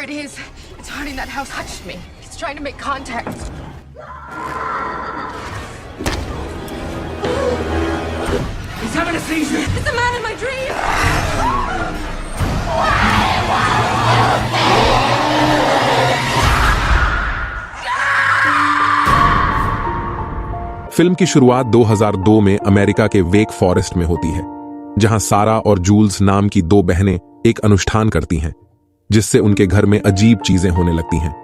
it is. It's haunting that house. Touched me. He's trying to make contact. He's having a seizure. It's the man in my dream. Film की शुरुआत 2002 में America के वेक forest में होती है, जहां सारा और जूल्स नाम की दो बहनें एक अनुष्ठान करती हैं, जिससे उनके घर में अजीब चीजें होने लगती हैं।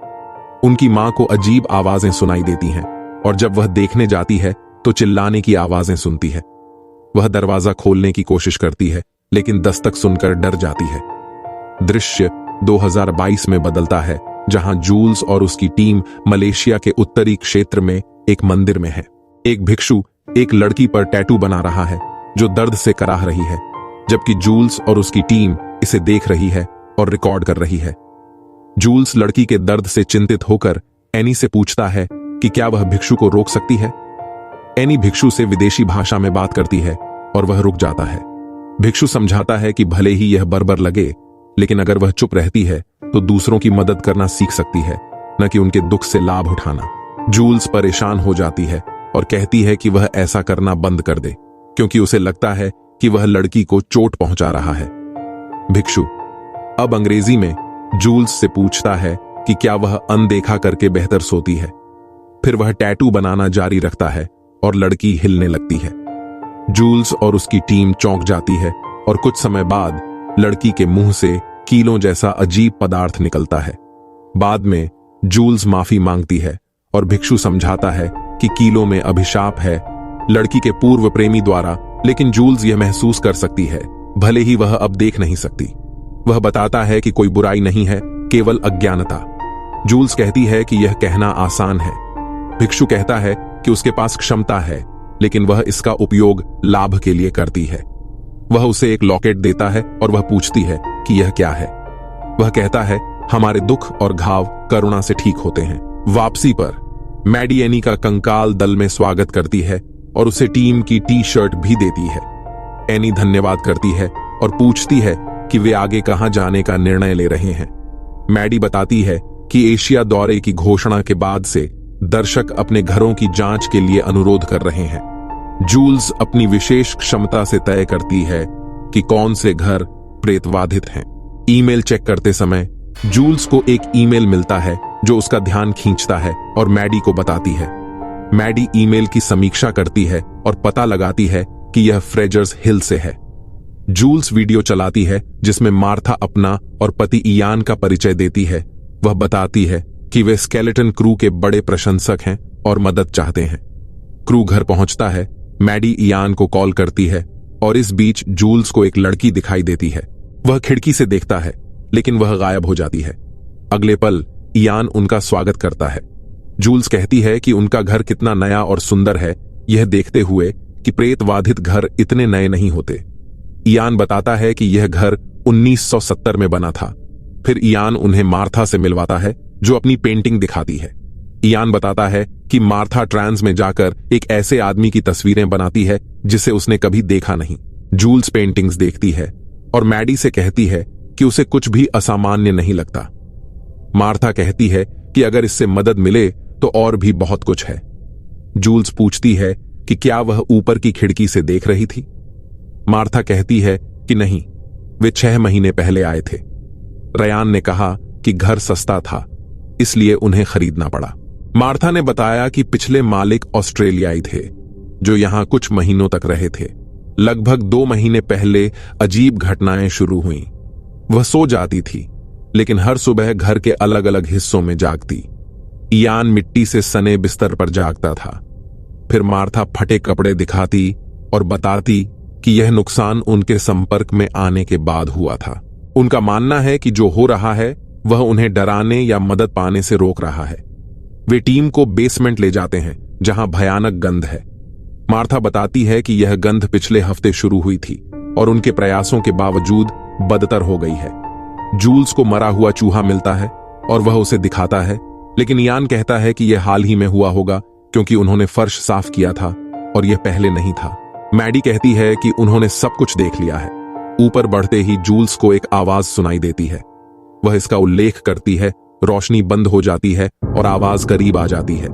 उनकी मां को अजीब आवाजें सुनाई देती हैं और जब वह देखने जाती है तो चिल्लाने की आवाजें सुनती है। वह दरवाजा खोलने की कोशिश करती है, लेकिन दस्तक सुनकर डर जाती है। दृश्य 2022 में बदलता है, जहां जूल्स और उसकी टीम मलेशिया के उत्तरी क्षेत्र में एक मंदिर में है। एक भिक्षु एक लड़की पर टैटू बना रहा है जो दर्द से कराह रही है, जबकि जूल्स और उसकी टीम इसे देख रही है और रिकॉर्ड कर रही है। जूल्स लड़की के दर्द से चिंतित होकर एनी से पूछता है कि क्या वह भिक्षु को रोक सकती है। एनी भिक्षु से विदेशी भाषा में बात करती है और वह रुक जाता है। भिक्षु समझाता है कि भले ही यह बर्बर लगे, लेकिन अगर वह चुप रहती है तो दूसरों की मदद करना सीख सकती है, न कि उनके दुख से लाभ उठाना। जूल्स परेशान हो जाती है और कहती है कि वह ऐसा करना बंद कर दे, क्योंकि उसे लगता है कि वह लड़की को चोट पहुंचा रहा है। भिक्षु अब अंग्रेजी में जूल्स से पूछता है कि क्या वह अनदेखा करके बेहतर सोती है। फिर वह टैटू बनाना जारी रखता है और लड़की हिलने लगती है। जूल्स और उसकी टीम चौंक जाती है और कुछ समय बाद लड़की के मुंह से कीलों जैसा अजीब पदार्थ निकलता है। बाद में जूल्स माफी मांगती है और भिक्षु समझाता है कि कीलों में अभिशाप है, लड़की के पूर्व प्रेमी द्वारा, लेकिन जूल्स यह महसूस कर सकती है, भले ही वह अब देख नहीं सकती। वह बताता है कि कोई बुराई नहीं है, केवल अज्ञानता। जूल्स कहती है कि यह कहना आसान है। भिक्षु कहता है कि उसके पास क्षमता है, लेकिन वह इसका उपयोग लाभ के लिए करती है। वह उसे एक लॉकेट देता है और वह पूछती है कि यह क्या है। वह कहता है, हमारे दुख और घाव करुणा से ठीक होते हैं। वापसी पर मैडी एनी का कंकाल दल में स्वागत करती है और उसे टीम की टी-शर्ट भी देती है। एनी धन्यवाद करती है और पूछती है कि वे आगे कहां जाने का निर्णय ले रहे हैं। मैडी बताती है कि एशिया दौरे की घोषणा के बाद से दर्शक अपने घरों की जांच के लिए अनुरोध कर रहे हैं। जूल्स अपनी विशेष क्षमता से तय करती है कि कौन से घर प्रेतबाधित हैं। ईमेल चेक करते समय जूल्स को एक ईमेल मिलता है जो उसका ध्यान खींचता है और मैडी को बताती है। मैडी ईमेल की समीक्षा करती है और पता लगाती है कि यह फ्रेजर्स हिल से है। जूल्स वीडियो चलाती है जिसमें मार्था अपना और पति इयान का परिचय देती है। वह बताती है कि वे स्केलेटन क्रू के बड़े प्रशंसक हैं और मदद चाहते हैं। क्रू घर पहुंचता है। मैडी इयान को कॉल करती है और इस बीच जूल्स को एक लड़की दिखाई देती है। वह खिड़की से देखता है, लेकिन वह गायब हो जाती है। अगले पल इयान उनका स्वागत करता है। जूल्स कहती है कि उनका घर कितना नया और सुंदर है, यह देखते हुए कि प्रेतबाधित घर इतने नए नहीं होते। इयान बताता है कि यह घर 1970 में बना था। फिर इयान उन्हें मार्था से मिलवाता है, जो अपनी पेंटिंग दिखाती है। इयान बताता है कि मार्था ट्रांस में जाकर एक ऐसे आदमी की तस्वीरें बनाती है जिसे उसने कभी देखा नहीं। जूल्स पेंटिंग्स देखती है और मैडी से कहती है कि उसे कुछ भी असामान्य नहीं लगता। मार्था कहती है कि अगर इससे मदद मिले तो और भी बहुत कुछ है। जूल्स पूछती है कि क्या वह ऊपर की खिड़की से देख रही थी। मार्था कहती है कि नहीं, वे 6 महीने पहले आए थे। रयान ने कहा कि घर सस्ता था, इसलिए उन्हें खरीदना पड़ा। मार्था ने बताया कि पिछले मालिक ऑस्ट्रेलियाई थे जो यहां कुछ महीनों तक रहे थे। लगभग 2 महीने पहले अजीब घटनाएं शुरू हुईं। वह सो जाती थी, लेकिन हर सुबह घर के अलग अलग हिस्सों में जागती। इयान मिट्टी से सने बिस्तर पर जागता था। फिर मार्था फटे कपड़े दिखाती और बताती कि यह नुकसान उनके संपर्क में आने के बाद हुआ था। उनका मानना है कि जो हो रहा है वह उन्हें डराने या मदद पाने से रोक रहा है। वे टीम को बेसमेंट ले जाते हैं जहां भयानक गंध है। मार्था बताती है कि यह गंध पिछले हफ्ते शुरू हुई थी और उनके प्रयासों के बावजूद बदतर हो गई है। जूल्स को मरा हुआ चूहा मिलता है और वह उसे दिखाता है, लेकिन इयान कहता है कि यह हाल ही में हुआ होगा क्योंकि उन्होंने फर्श साफ किया था और यह पहले नहीं था। मैडी कहती है कि उन्होंने सब कुछ देख लिया है। ऊपर बढ़ते ही जूल्स को एक आवाज सुनाई देती है। वह इसका उल्लेख करती है, रोशनी बंद हो जाती है और आवाज करीब आ जाती है।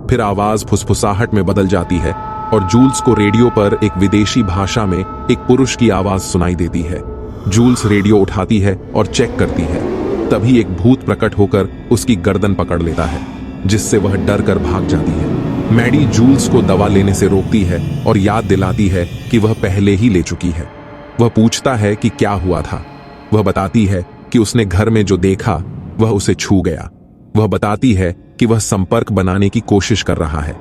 फिर आवाज फुसफुसाहट में बदल जाती है और जूल्स को रेडियो पर एक विदेशी भाषा में एक पुरुष की आवाज सुनाई देती है। जूल्स रेडियो उठाती है और चेक करती है। तभी एक भूत प्रकट होकर उसकी गर्दन पकड़ लेता है, जिससे वह डर कर भाग जाती है। मैडी जूल्स को दवा लेने से रोकती है और याद दिलाती है कि वह पहले ही ले चुकी है। वह पूछता है कि क्या हुआ था। वह बताती है कि उसने घर में जो देखा वह उसे छू गया। वह बताती है कि वह संपर्क बनाने की कोशिश कर रहा है।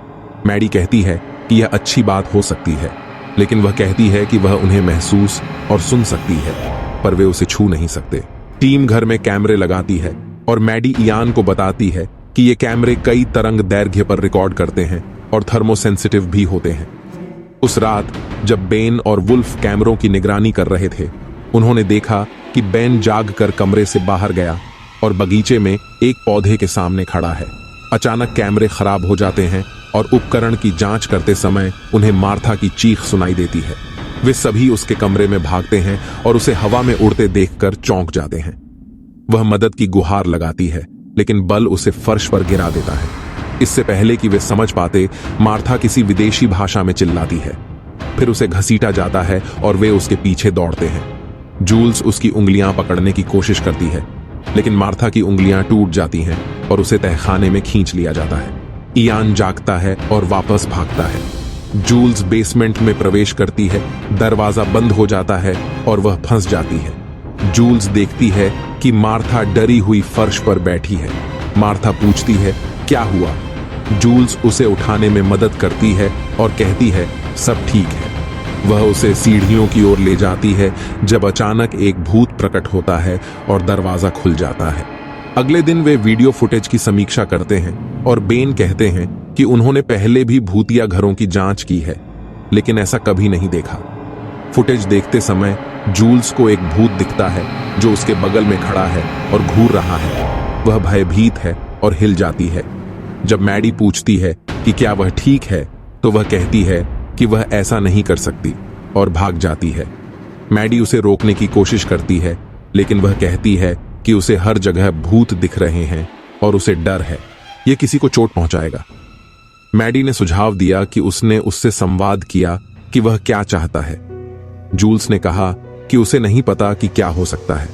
मैडी कहती है कि यह अच्छी बात हो सकती है, लेकिन वह कहती है कि वह उन्हें महसूस और सुन सकती है, पर वे उसे छू नहीं सकते। टीम घर में कैमरे लगाती है और मैडी इयान को बताती है कि ये कैमरे कई तरंग दैर्घ्य पर रिकॉर्ड करते हैं और थर्मोसेंसिटिव भी होते हैं। उस रात जब बेन और वुल्फ कैमरों की निगरानी कर रहे थे, उन्होंने देखा कि बेन जाग कर कमरे से बाहर गया और बगीचे में एक पौधे के सामने खड़ा है। अचानक कैमरे खराब हो जाते हैं और उपकरण की जांच करते समय उन्हें मार्था की चीख सुनाई देती है। वे सभी उसके कमरे में भागते हैं और उसे हवा में उड़ते देखकर चौंक जाते हैं। वह मदद की गुहार लगाती है, लेकिन बल उसे फर्श पर गिरा देता है। इससे पहले कि वे समझ पाते, मार्था किसी विदेशी भाषा में चिल्लाती है। फिर उसे घसीटा जाता है और वे उसके पीछे दौड़ते हैं। जूल्स उसकी उंगलियां पकड़ने की कोशिश करती है, लेकिन मार्था की उंगलियां टूट जाती हैं और उसे तहखाने में खींच लिया जाता है। इयान जागता है और वापस भागता है। जूल्स बेसमेंट में प्रवेश करती है, दरवाजा बंद हो जाता है और वह फंस जाती है। जूल्स देखती है कि मार्था डरी हुई फर्श पर बैठी है। मार्था पूछती है, क्या हुआ? जूल्स उसे उठाने में मदद करती है और कहती है, सब ठीक है। वह उसे सीढ़ियों की ओर ले जाती है जब अचानक एक भूत प्रकट होता है और दरवाजा खुल जाता है। अगले दिन वे वीडियो फुटेज की समीक्षा करते हैं और बेन कहते हैं कि उन्होंने पहले भी भूतिया घरों की जांच की है, लेकिन ऐसा कभी नहीं देखा। फुटेज देखते समय जूल्स को एक भूत दिखता है जो उसके बगल में खड़ा है और घूर रहा है। वह भयभीत है और हिल जाती है। जब मैडी पूछती है कि क्या वह ठीक है, तो वह कहती है कि वह ऐसा नहीं कर सकती और भाग जाती है। मैडी उसे रोकने की कोशिश करती है, लेकिन वह कहती है कि उसे हर जगह भूत दिख रहे हैं और उसे डर है, यह किसी को चोट पहुंचाएगा। मैडी ने सुझाव दिया कि उसने उससे संवाद किया कि वह क्या चाहता है। जूल्स ने कहा कि उसे नहीं पता कि क्या हो सकता है।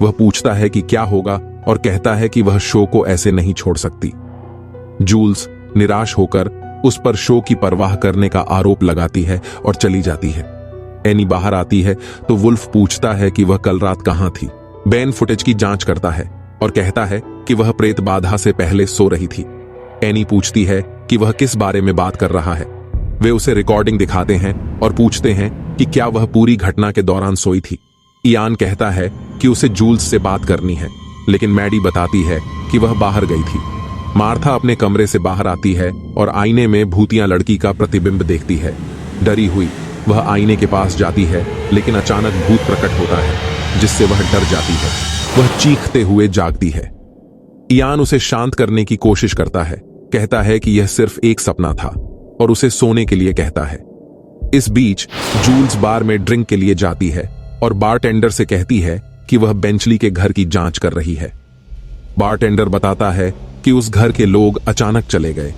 वह पूछता है कि क्या होगा और कहता है कि वह शो को ऐसे नहीं छोड़ सकती। जूल्स निराश होकर उस पर शो की परवाह करने का आरोप लगाती है और चली जाती है। एनी बाहर आती है तो वुल्फ पूछता है कि वह कल रात कहां थी। बेन फुटेज की जांच करता है और कहता है कि वह प्रेत बाधा से पहले सो रही थी। एनी पूछती है कि वह किस बारे में बात कर रहा है। वे उसे रिकॉर्डिंग दिखाते हैं और पूछते हैं कि क्या वह पूरी घटना के दौरान सोई थी। इयान कहता है कि उसे जूल्स से बात करनी है, लेकिन मैडी बताती है कि वह बाहर गई थी। मार्था अपने कमरे से बाहर आती है और आईने में भूतिया लड़की का प्रतिबिंब देखती है। डरी हुई वह आईने के पास जाती है, लेकिन अचानक भूत प्रकट होता है, जिससे वह डर जाती है। वह चीखते हुए जागती है। इयान उसे शांत करने की कोशिश करता है, कहता है कि यह सिर्फ एक सपना था और उसे सोने के लिए कहता है। इस बीच जूल्स बार में ड्रिंक के लिए जाती है और बारटेंडर से कहती है कि वह बेंचली के घर की जांच कर रही है। बारटेंडर बताता है कि उस घर के लोग अचानक चले गए।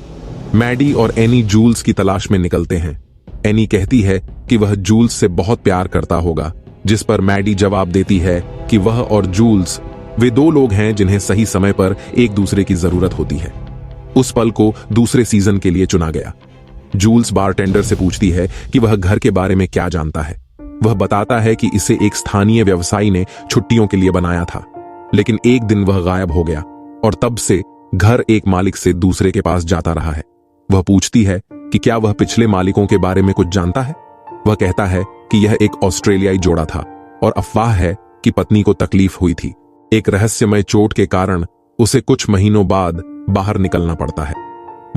मैडी और एनी जूल्स की तलाश में निकलते हैं। एनी कहती है कि वह जूल्स से बहुत प्यार करता होगा, जिस पर मैडी जवाब देती है कि वह और जूल्स वे दो लोग हैं जिन्हें सही समय पर एक दूसरे की जरूरत होती है। उस पल को दूसरे सीजन के लिए चुना गया। जूल्स बारटेंडर से पूछती है कि वह घर के बारे में क्या जानता है। वह बताता है कि इसे एक स्थानीय व्यवसायी ने छुट्टियों के लिए बनाया था, लेकिन एक दिन वह गायब हो गया और तब से घर एक मालिक से दूसरे के पास जाता रहा है। वह पूछती है कि क्या वह पिछले मालिकों के बारे में कुछ जानता है। वह कहता है कि यह एक ऑस्ट्रेलियाई जोड़ा था और अफवाह है कि पत्नी को तकलीफ हुई थी। एक रहस्यमय चोट के कारण उसे कुछ महीनों बाद बाहर निकलना पड़ता है।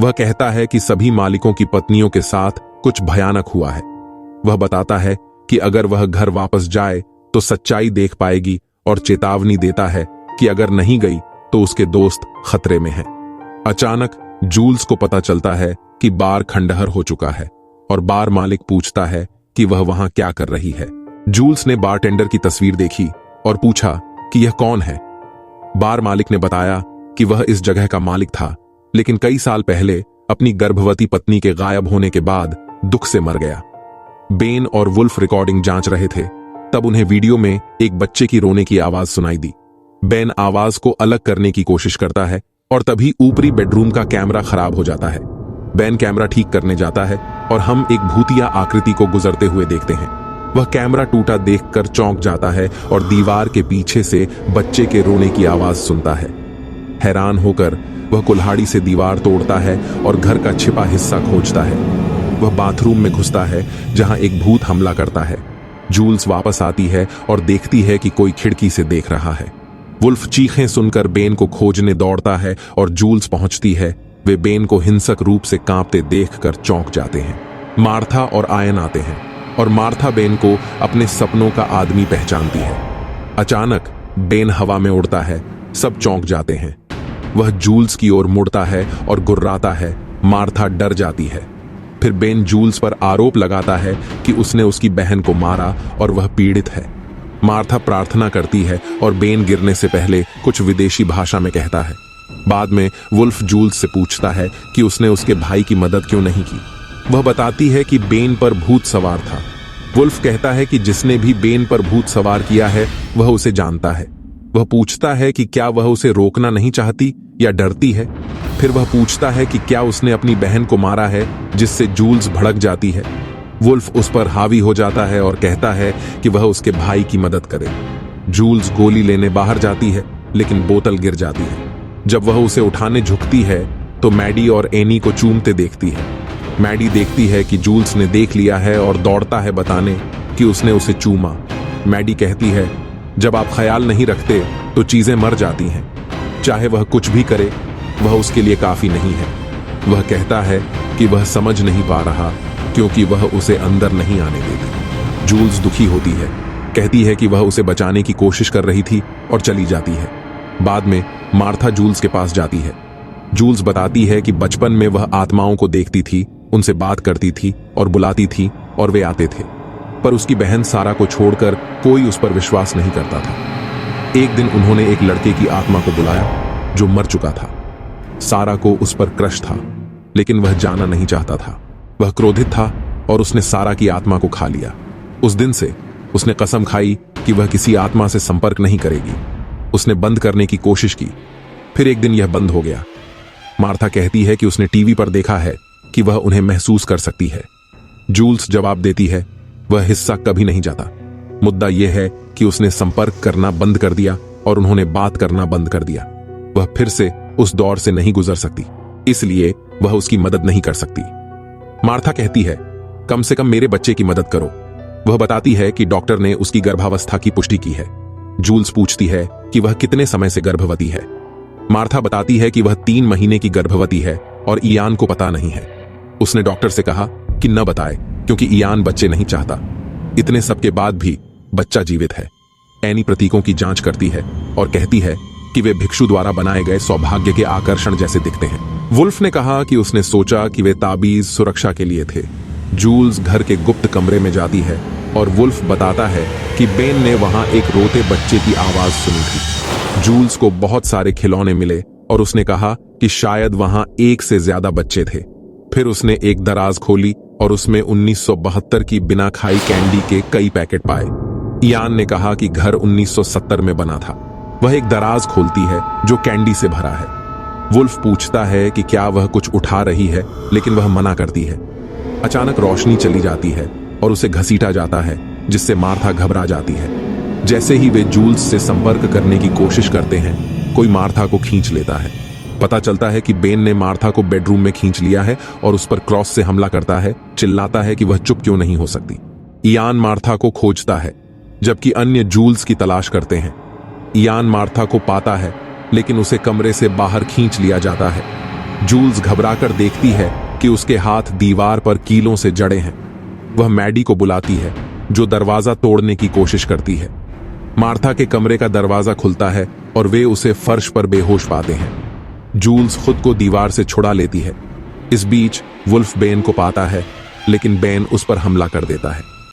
वह कहता है कि सभी मालिकों की पत्नियों के साथ कुछ भयानक हुआ है। वह बताता है कि अगर वह घर वापस जाए तो सच्चाई देख पाएगी और चेतावनी देता है कि अगर नहीं गई तो उसके दोस्त खतरे में हैं। अचानक जूल्स को पता चलता है कि बार खंडहर हो चुका है और बार मालिक पूछता है कि वह वहां क्या कर रही है। जूल्स ने बारटेंडर की तस्वीर देखी और पूछा कि यह कौन है। बार मालिक ने बताया कि वह इस जगह का मालिक था, लेकिन कई साल पहले अपनी गर्भवती पत्नी के गायब होने के बाद दुख से मर गया। बेन और वुल्फ रिकॉर्डिंग जांच रहे थे, तब उन्हें वीडियो में एक बच्चे की रोने की आवाज सुनाई दी। बेन आवाज को अलग करने की कोशिश करता है और तभी ऊपरी बेडरूम का कैमरा खराब हो जाता है। बेन कैमरा ठीक करने जाता है और हम एक भूतिया आकृति को गुजरते हुए देखते हैं। वह कैमरा टूटा देखकर चौंक जाता है और दीवार के पीछे से बच्चे के रोने की आवाज सुनता है। हैरान होकर वह कुल्हाड़ी से दीवार तोड़ता है और घर का छिपा हिस्सा खोजता है। वह बाथरूम में घुसता है जहां एक भूत हमला करता है। जूल्स वापस आती है और देखती है कि कोई खिड़की से देख रहा है। वुल्फ चीखें सुनकर बेन को खोजने दौड़ता है और जूल्स पहुंचती है। वे बेन को हिंसक रूप से कांपते देखकर चौंक जाते हैं। मार्था और आयन आते हैं और मार्था बेन को अपने सपनों का आदमी पहचानती है। अचानक बेन हवा में उड़ता है, सब चौंक जाते हैं। वह जूल्स की ओर मुड़ता है और गुर्राता है। मार्था डर जाती है। फिर बेन जूल्स पर आरोप लगाता है कि उसने उसकी बहन को मारा और वह पीड़ित है। मार्था प्रार्थना करती है और बेन गिरने से पहले कुछ विदेशी भाषा में कहता है। बाद में वुल्फ जूल्स से पूछता है कि उसने उसके भाई की मदद क्यों नहीं की। वह बताती है कि बेन पर भूत सवार था। वुल्फ कहता है कि जिसने भी बेन पर भूत सवार किया है वह उसे जानता है। वह पूछता है कि क्या वह उसे रोकना नहीं चाहती या डरती है। फिर वह पूछता है कि क्या उसने अपनी बहन को मारा है, जिससे जूल्स भड़क जाती है। वुल्फ उस पर हावी हो जाता है और कहता है कि वह उसके भाई की मदद करे। जूल्स गोली लेने बाहर जाती है, लेकिन बोतल गिर जाती है। जब वह उसे उठाने झुकती है तो मैडी और एनी को चूमते देखती है। मैडी देखती है कि जूल्स ने देख लिया है और दौड़ता है बताने कि उसने उसे चूमा। मैडी कहती है, जब आप ख्याल नहीं रखते तो चीजें मर जाती हैं। चाहे वह कुछ भी करे, वह उसके लिए काफी नहीं है। वह कहता है कि वह समझ नहीं पा रहा क्योंकि वह उसे अंदर नहीं आने देती। जूल्स दुखी होती है, कहती है कि वह उसे बचाने की कोशिश कर रही थी और चली जाती है। बाद में मार्था जूल्स के पास जाती है। जूल्स बताती है कि बचपन में वह आत्माओं को देखती थी, उनसे बात करती थी और बुलाती थी और वे आते थे, पर उसकी बहन सारा को छोड़कर कोई उस पर विश्वास नहीं करता था। एक दिन उन्होंने एक लड़के की आत्मा को बुलाया जो मर चुका था। सारा को उस पर क्रश था, लेकिन वह जाना नहीं चाहता था। वह क्रोधित था और उसने सारा की आत्मा को खा लिया। उस दिन से उसने कसम खाई कि वह किसी आत्मा से संपर्क नहीं करेगी। उसने बंद करने की कोशिश की, फिर एक दिन यह बंद हो गया। मार्था कहती है कि उसने टीवी पर देखा है कि वह उन्हें महसूस कर सकती है। जूल्स जवाब देती है, वह हिस्सा कभी नहीं जाता। मुद्दा यह है कि उसने संपर्क करना बंद कर दिया और उन्होंने बात करना बंद कर दिया। वह फिर से उस दौर से नहीं गुजर सकती, इसलिए वह उसकी मदद नहीं कर सकती। मार्था कहती है, कम से कम मेरे बच्चे की मदद करो। वह बताती है कि डॉक्टर ने उसकी गर्भावस्था की पुष्टि की है। जूल्स पूछती है कि वह कितने समय से गर्भवती है। मार्था बताती है कि वह 3 महीने की गर्भवती है और इयान को पता नहीं है। उसने डॉक्टर से कहा कि न बताए क्योंकि इयान बच्चे नहीं चाहता। इतने सब के बाद भी बच्चा जीवित है। एनी प्रतीकों की जांच करती है और कहती है कि वे भिक्षु द्वारा बनाए गए सौभाग्य के आकर्षण जैसे दिखते हैं। वुल्फ ने कहा कि उसने सोचा कि वे ताबीज सुरक्षा के लिए थे। जूल्स घर के गुप्त कमरे में जाती है और वुल्फ बताता है कि बेन ने वहां एक रोते बच्चे की आवाज सुनी थी। जूल्स को बहुत सारे खिलौने मिले और उसने कहा कि शायद वहां 1 से ज्यादा बच्चे थे। फिर उसने एक दराज खोली और उसमें 1972 की बिना खाई कैंडी के कई पैकेट पाए। इयान ने कहा कि घर 1970 में बना था। वह एक दराज खोलती है जो कैंडी से भरा है। वुल्फ पूछता है कि क्या वह कुछ उठा रही है, लेकिन वह मना करती है। अचानक रोशनी चली जाती है और उसे घसीटा जाता है, जिससे मार्था घबरा जाती है। जैसे ही वे जूल्स से संपर्क करने की कोशिश करते हैं, कोई मार्था को खींच लेता है। पता चलता है कि बेन ने मार्था को बेडरूम में खींच लिया है और उस पर क्रॉस से हमला करता है। चिल्लाता है कि वह चुप क्यों नहीं हो सकती। इयान मार्था को खोजता है, जबकि अन्य जूल्स की तलाश करते हैं। इयान मार्था को पाता है, लेकिन उसे कमरे से बाहर खींच लिया जाता है। जूल्स घबराकर देखती है कि उसके हाथ दीवार पर कीलों से जड़े हैं। वह मैडी को बुलाती है, जो दरवाजा तोड़ने की कोशिश करती है। मार्था के कमरे का दरवाजा खुलता है और वे उसे फर्श पर बेहोश पाते हैं। जूल्स खुद को दीवार से छुड़ा लेती है। इस बीच वुल्फ बेन को पाता है, लेकिन बेन उस पर हमला कर देता है।